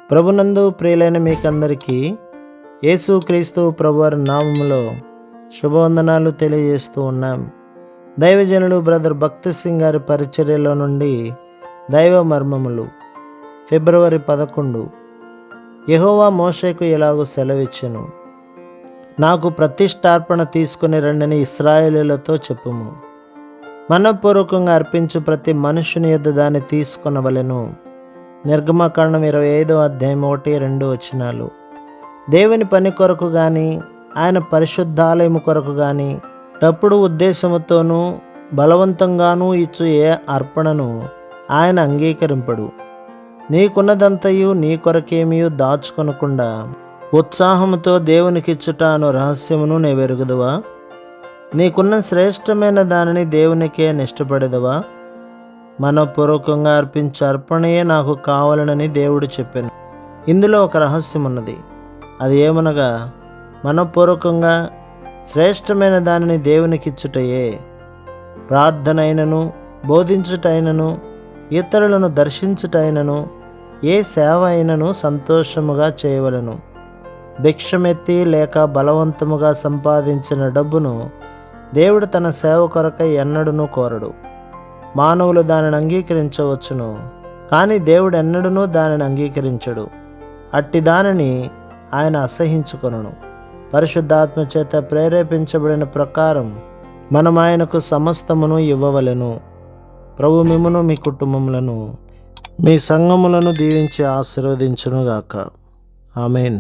ప్రభునందు ప్రియులైన మీకందరికీ యేసుక్రీస్తు ప్రభువారి నామములో శుభవందనాలు తెలియజేస్తూ ఉన్నాం. దైవజనుడు బ్రదర్ భక్తి సింగ్ గారి పరిచర్యలో నుండి దైవ మర్మములు. ఫిబ్రవరి 11. యెహోవా మోషేకు ఇలాగూ సెలవిచ్చెను, నాకు ప్రతిష్టార్పణ తీసుకుని రండని ఇశ్రాయేలీయులతో చెప్పుము. మనఃపూర్వకంగా అర్పించు ప్రతి మనుషుని యొద్ద దాన్ని తీసుకొనవలెను. నిర్గమకాండం 25:1-2 దేవుని పని కొరకు కానీ ఆయన పరిశుద్ధాలయము కొరకు కానీ తప్పుడు ఉద్దేశముతోనూ బలవంతంగానూ ఇచ్చు ఏ అర్పణను ఆయన అంగీకరింపడు. నీకున్నదంతయు నీ కొరకేమీ దాచుకొనకుండా ఉత్సాహముతో దేవునికిచ్చుట అను రహస్యమును నీవెరుగుదువా? నీకున్న శ్రేష్టమైన దానిని దేవునికే నిష్టపడెదవా? మనఃపూర్వకంగా అర్పించే అర్పణయే నాకు కావాలనని దేవుడు చెప్పాను. ఇందులో ఒక రహస్యం ఉన్నది. అది ఏమనగా, మనఃపూర్వకంగా శ్రేష్టమైన దానిని దేవునికిచ్చుటయే. ప్రార్థన అయినను, బోధించుటైనను, ఇతరులను దర్శించుటైనను, ఏ సేవ అయినను సంతోషముగా చేయవలను. భిక్షమెత్తి లేక బలవంతముగా సంపాదించిన డబ్బును దేవుడు తన సేవ కొరకై ఎన్నడూనూ కోరడు. మానవులు దానిని అంగీకరించవచ్చును, కానీ దేవుడు ఎన్నడూనూ దానిని అంగీకరించడు. అట్టి దానిని ఆయన అసహించుకొనును. పరిశుద్ధాత్మ చేత ప్రేరేపించబడిన ప్రకారం మనం ఆయనకు సమస్తమును ఇవ్వవలెను. ప్రభు మిమ్మును, మీ కుటుంబములను, మీ సంఘములను దీవించి ఆశీర్వదించునుగాక. ఆమేన్.